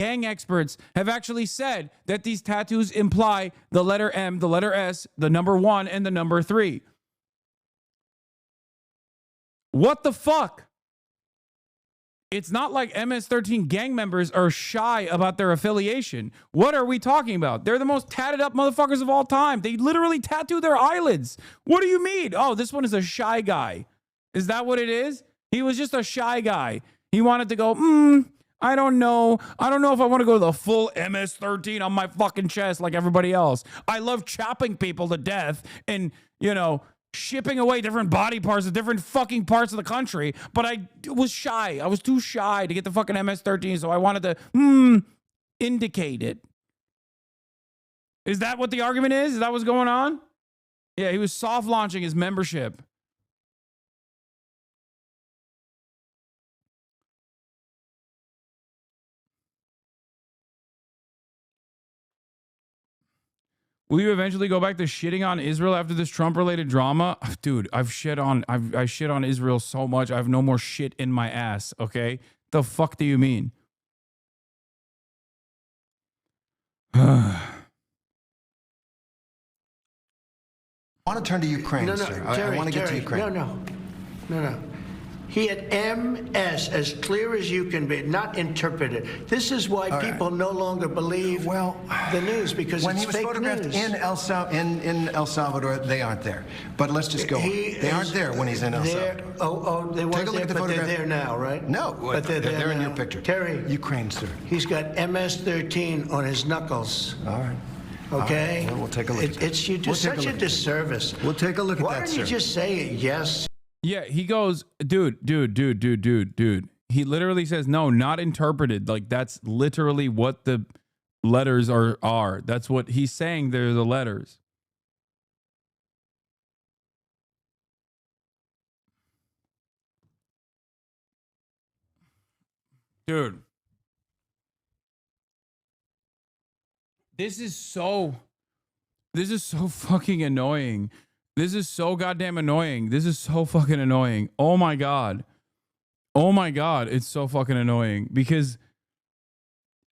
gang experts have actually said that these tattoos imply the letter M, the letter S, the number 1, and the number 3. What the fuck? It's not like MS-13 gang members are shy about their affiliation. What are we talking about? They're the most tatted up motherfuckers of all time. They literally tattoo their eyelids. What do you mean? Oh, this one is a shy guy. Is that what it is? He was just a shy guy. He wanted to go, I don't know. I don't know if I want to go to the full MS-13 on my fucking chest like everybody else. I love chopping people to death and, shipping away different body parts to different fucking parts of the country, but I was shy. I was too shy to get the fucking MS-13, so I wanted to indicate it. Is that what the argument is? Is that what's going on? Yeah, he was soft launching his membership. Will you eventually go back to shitting on Israel after this Trump-related drama? Dude, I shit on Israel so much, I have no more shit in my ass, okay? The fuck do you mean? I want to turn to Ukraine, sir. Terry, I want to get to Ukraine. No. He had MS as clear as you can be, not interpreted. This is why people no longer believe the news, because when it's he was fake photographed news. in El Salvador, they aren't there. But let's just go on. They aren't there when he's in El Salvador. They weren't Take a look there, at the but photograph. they're there now, right? No, but they're in now. your picture. Terry. Ukraine, sir. He's got MS-13 on his knuckles. All right. Okay? All right. Well, we'll take a look at that. You do such a disservice. We'll take a look at that, Why don't you sir. just say yes? Yeah, he goes, dude. He literally says, no, not interpreted. Like, that's literally what the letters are. That's what he's saying. They're the letters. Dude. This is so fucking annoying. This is so goddamn annoying. This is so fucking annoying. Oh my God. It's so fucking annoying because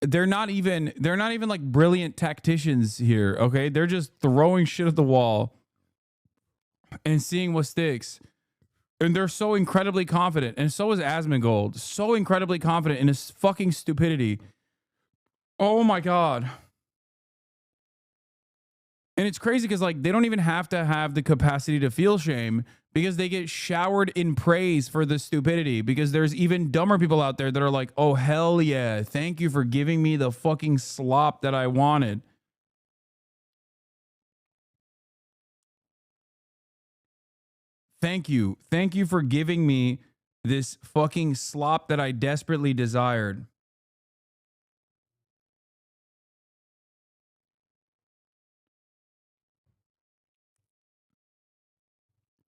they're not even like brilliant tacticians here. Okay. They're just throwing shit at the wall and seeing what sticks. And they're so incredibly confident. And so is Asmongold. So incredibly confident in his fucking stupidity. Oh my God. And it's crazy because, like, they don't even have to have the capacity to feel shame because they get showered in praise for the stupidity, because there's even dumber people out there that are like, oh, hell yeah, thank you for giving me the fucking slop that I wanted. Thank you. Thank you for giving me this fucking slop that I desperately desired.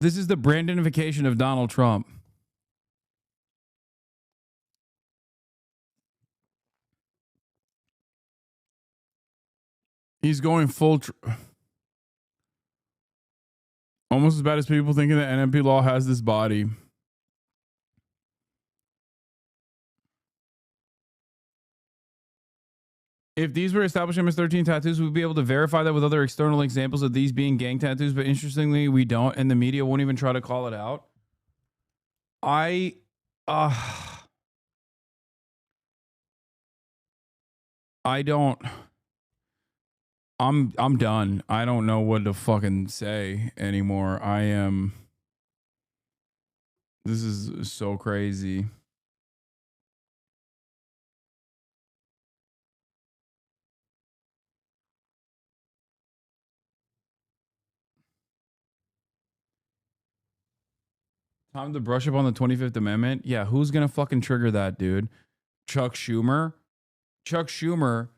This is the Brandonification of Donald Trump. He's going full... almost as bad as people thinking that NMP law has this body. If these were established MS-13 tattoos, we'd be able to verify that with other external examples of these being gang tattoos, but interestingly, we don't, and the media won't even try to call it out. I don't... I'm done. I don't know what to fucking say anymore. This is so crazy. Time to brush up on the 25th Amendment. Yeah, who's gonna fucking trigger that, dude? Chuck Schumer? Chuck Schumer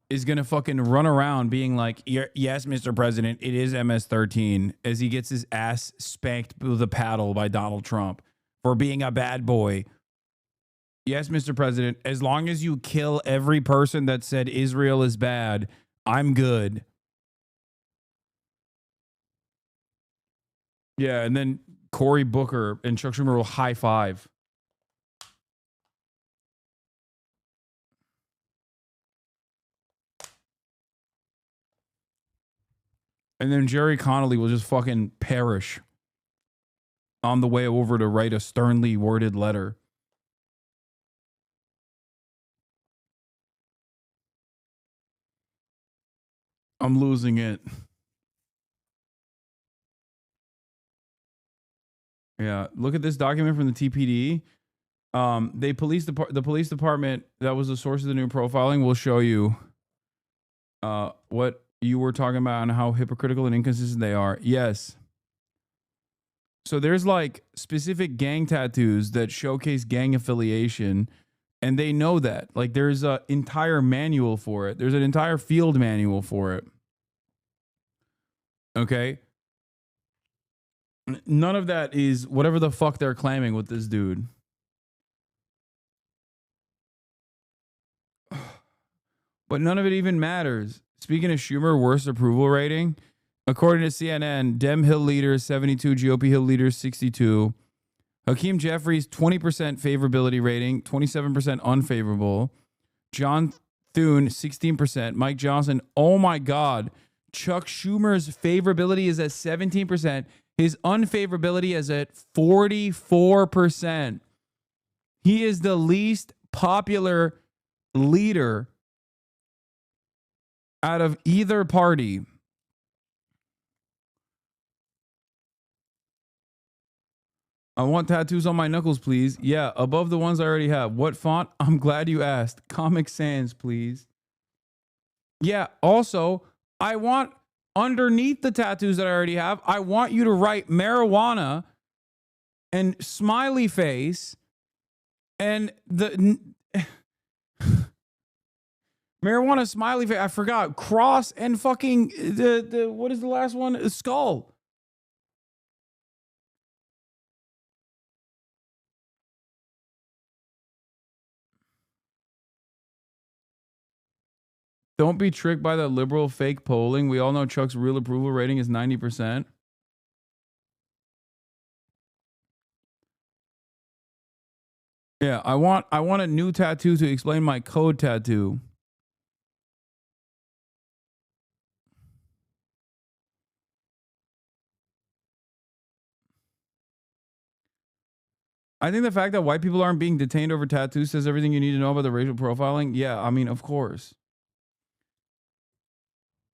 is going to fucking run around being like, yes, Mr. President, it is MS-13, as he gets his ass spanked with a paddle by Donald Trump for being a bad boy. Yes, Mr. President, as long as you kill every person that said Israel is bad, I'm good. Yeah, and then Cory Booker and Chuck Schumer will high five. And then Jerry Connolly will just fucking perish on the way over to write a sternly worded letter. I'm losing it. Yeah, look at this document from the TPD. The police department that was the source of the new profiling will show you what you were talking about and how hypocritical and inconsistent they are. Yes. So there's like specific gang tattoos that showcase gang affiliation, and they know that. Like there's an entire manual for it. There's an entire field manual for it. Okay. None of that is whatever the fuck they're claiming with this dude. But none of it even matters. Speaking of Schumer, worst approval rating, according to CNN, Dem Hill leaders 72, GOP Hill leaders 62. Hakeem Jeffries 20% favorability rating, 27% unfavorable. John Thune 16%. Mike Johnson, oh my God. Chuck Schumer's favorability is at 17%. His unfavorability is at 44%. He is the least popular leader out of either party. I want tattoos on my knuckles, please. Yeah, above the ones I already have. What font? I'm glad you asked. Comic Sans, please. Yeah, also, I want underneath the tattoos that I already have, I want you to write marijuana and smiley face and the marijuana smiley face. I forgot. Cross and fucking the what is the last one? A skull. Don't be tricked by that liberal fake polling. We all know Chuck's real approval rating is 90%. Yeah, I want a new tattoo to explain my code tattoo. I think the fact that white people aren't being detained over tattoos says everything you need to know about the racial profiling. Yeah, I mean, of course.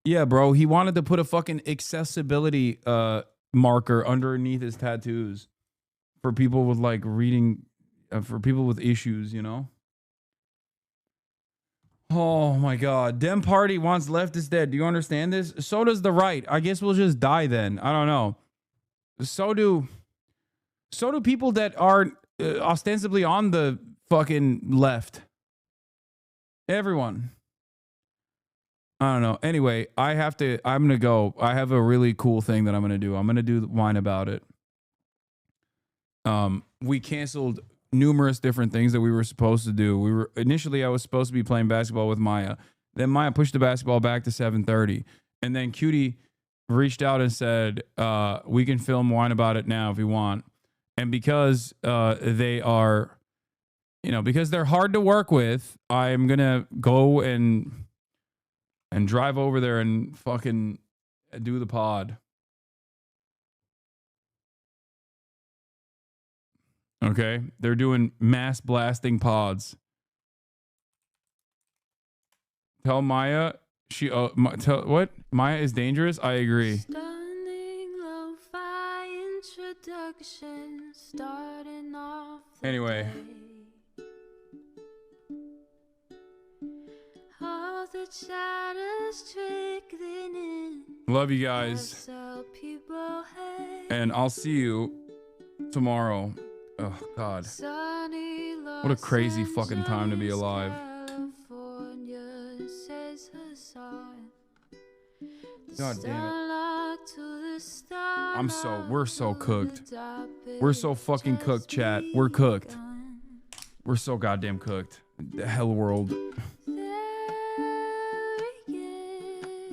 Yeah, bro, he wanted to put a fucking accessibility marker underneath his tattoos for people with like reading, for people with issues, you know? Oh my God. Dem party wants leftist dead. Do you understand this? So does the right. I guess we'll just die then. I don't know. So do people that are ostensibly on the fucking left. Everyone. I don't know. Anyway, I'm going to go. I have a really cool thing that I'm going to do. I'm going to do wine about it. We canceled numerous different things that we were supposed to do. I was supposed to be playing basketball with Maya. Then Maya pushed the basketball back to 7:30. And then Cutie reached out and said, we can film wine about it now if you want. And because they are, because they're hard to work with, I'm going to go and drive over there and fucking do the pod. Okay? They're doing mass blasting pods. Tell Maya what? Maya is dangerous? I agree. Stunning lo-fi introduction starting off anyway. All the chatters trickling in. Love you guys. And I'll see you tomorrow. Oh, God. What a crazy fucking time to be alive. God damn it. We're so cooked. We're so fucking cooked, chat. We're cooked. We're so goddamn cooked. The hell world.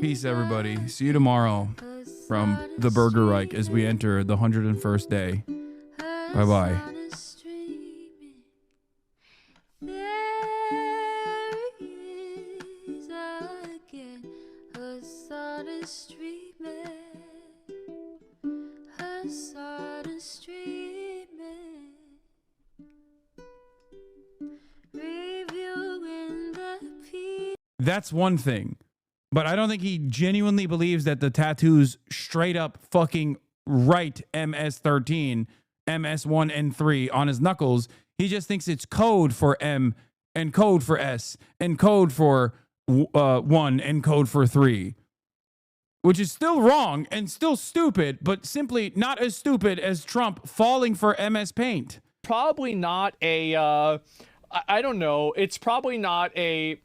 Peace, everybody. See you tomorrow from the Burger Reich as we enter the 101st day. Bye-bye. There is again a sun is streaming. That's one thing. But I don't think he genuinely believes that the tattoos straight up fucking write MS-13, MS-1 and 3 on his knuckles. He just thinks it's code for M and code for S and code for 1 and code for 3. Which is still wrong and still stupid, but simply not as stupid as Trump falling for MS Paint. Probably not a, I don't know, it's probably not a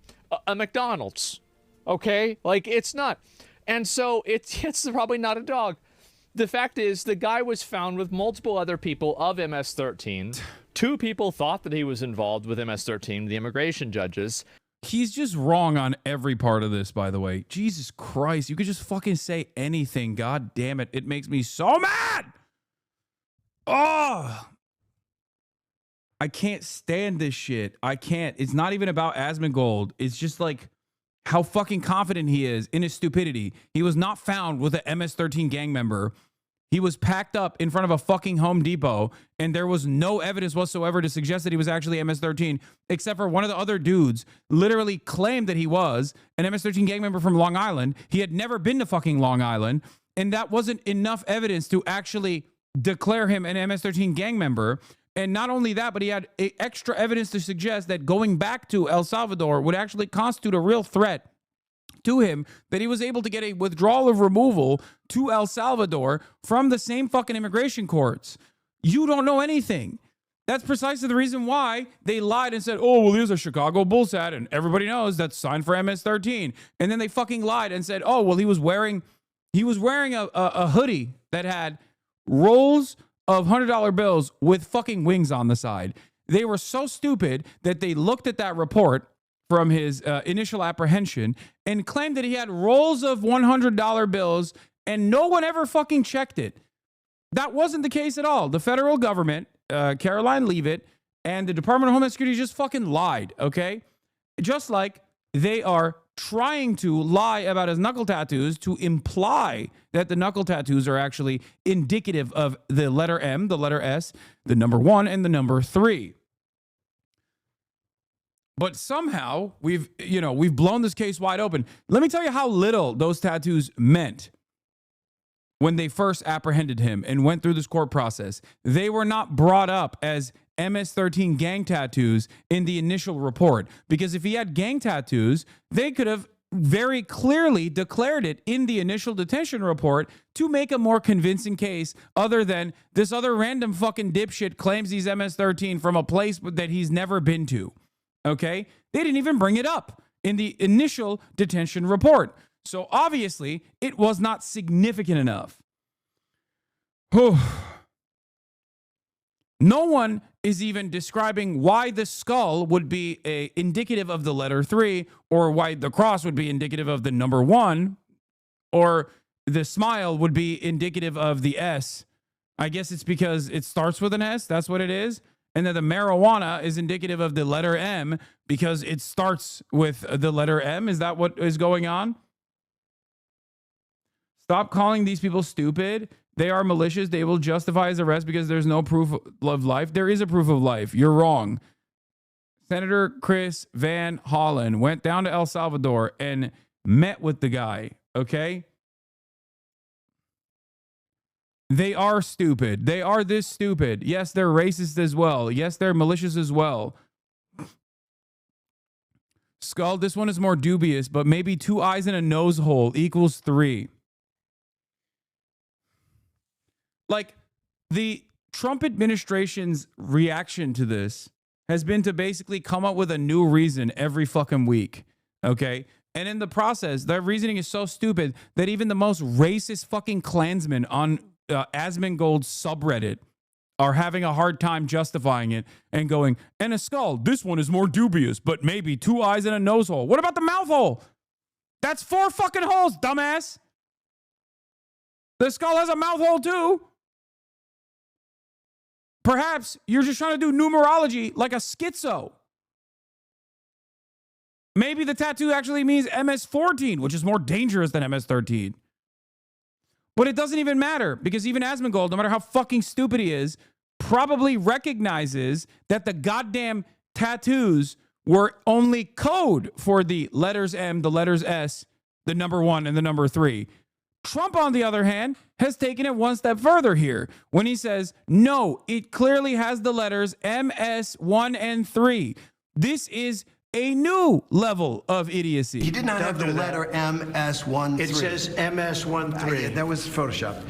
McDonald's, okay? Like, it's not. And so it's probably not a dog. The fact is, the guy was found with multiple other people of MS-13. 2 people thought that he was involved with MS-13, the immigration judges. He's just wrong on every part of this, by the way. Jesus Christ, you could just fucking say anything. God damn it. It makes me so mad. Oh, I can't stand this shit. I can't. It's not even about Asmongold. It's just like how fucking confident he is in his stupidity. He was not found with an MS-13 gang member. He was packed up in front of a fucking Home Depot, and there was no evidence whatsoever to suggest that he was actually MS-13, except for one of the other dudes literally claimed that he was an MS-13 gang member from Long Island. He had never been to fucking Long Island, and that wasn't enough evidence to actually declare him an MS-13 gang member. And not only that, but he had extra evidence to suggest that going back to El Salvador would actually constitute a real threat to him, that he was able to get a withdrawal of removal to El Salvador from the same fucking immigration courts. You don't know anything. That's precisely the reason why they lied and said, oh, well, here's a Chicago Bulls hat, and everybody knows that's signed for MS-13. And then they fucking lied and said, oh, well, he was wearing a hoodie that had rolls of $100 bills with fucking wings on the side. They were so stupid that they looked at that report from his initial apprehension and claimed that he had rolls of $100 bills, and no one ever fucking checked it. That wasn't the case at all. The federal government, Caroline Leavitt, and the Department of Homeland Security just fucking lied, okay? Just like they are trying to lie about his knuckle tattoos to imply that the knuckle tattoos are actually indicative of the letter M, the letter S, the number 1, and the number 3. But somehow we've blown this case wide open. Let me tell you how little those tattoos meant when they first apprehended him and went through this court process. They were not brought up as MS-13 gang tattoos in the initial report, because if he had gang tattoos, they could have very clearly declared it in the initial detention report to make a more convincing case, other than this other random fucking dipshit claims he's MS-13 from a place that he's never been to. Okay? They didn't even bring it up in the initial detention report. So obviously, it was not significant enough. No one is even describing why the skull would be indicative of the letter 3, or why the cross would be indicative of the number 1, or the smile would be indicative of the S. I guess it's because it starts with an S. That's what it is. And then the marijuana is indicative of the letter M because it starts with the letter M. Is that what is going on? Stop calling these people stupid. They are malicious. They will justify his arrest because there's no proof of life. There is a proof of life. You're wrong. Senator Chris Van Hollen went down to El Salvador and met with the guy, okay? They are stupid. They are this stupid. Yes, they're racist as well. Yes, they're malicious as well. Skull, this one is more dubious, but maybe 2 eyes and a nose hole equals 3. Like, the Trump administration's reaction to this has been to basically come up with a new reason every fucking week, okay? And in the process, their reasoning is so stupid that even the most racist fucking Klansmen on Asmongold's subreddit are having a hard time justifying it and going, and a skull, this one is more dubious, but maybe 2 eyes and a nose hole. What about the mouth hole? That's 4 fucking holes, dumbass. The skull has a mouth hole too. Perhaps you're just trying to do numerology like a schizo. Maybe the tattoo actually means MS-14, which is more dangerous than MS-13. But it doesn't even matter because even Asmongold, no matter how fucking stupid he is, probably recognizes that the goddamn tattoos were only code for the letters M, the letters S, the number 1, and the number 3. Trump, on the other hand, has taken it one step further here when he says, no, it clearly has the letters MS 1 and 3. This is a new level of idiocy. He did not have the letter MS13. It says MS13. That was Photoshopped.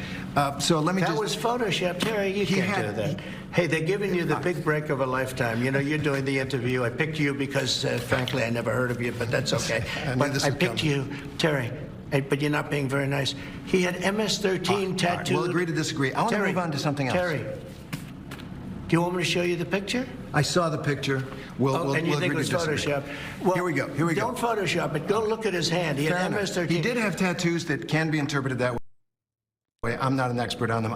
So let me That was Photoshopped. Terry, you can't do that. Hey, they're giving you the big break of a lifetime. You know, you're doing the interview. I picked you because, frankly, I never heard of you, but that's okay. I picked you, Terry. But you're not being very nice. He had MS-13 tattooed. We'll agree to disagree. I want to move on to something else. Terry, do you want me to show you the picture? I saw the picture. And you think it was Photoshopped? Well, here we go. Don't Photoshop it. Go look at his hand. He had MS-13. He did have tattoos that can be interpreted that way. I'm not an expert on them.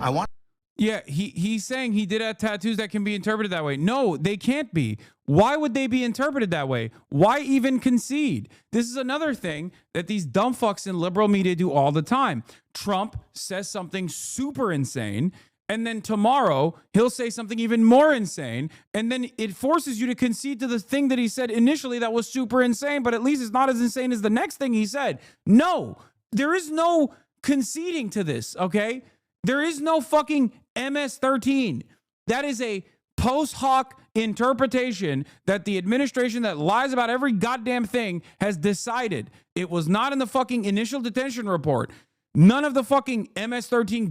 Yeah, he's saying he did have tattoos that can be interpreted that way. No, they can't be. Why would they be interpreted that way? Why even concede? This is another thing that these dumb fucks in liberal media do all the time. Trump says something super insane, and then tomorrow he'll say something even more insane, and then it forces you to concede to the thing that he said initially that was super insane, but at least it's not as insane as the next thing he said. No, there is no conceding to this, okay? There is no fucking MS-13. That is a post hoc interpretation that the administration that lies about every goddamn thing has decided. It was not in the fucking initial detention report. None of the fucking MS-13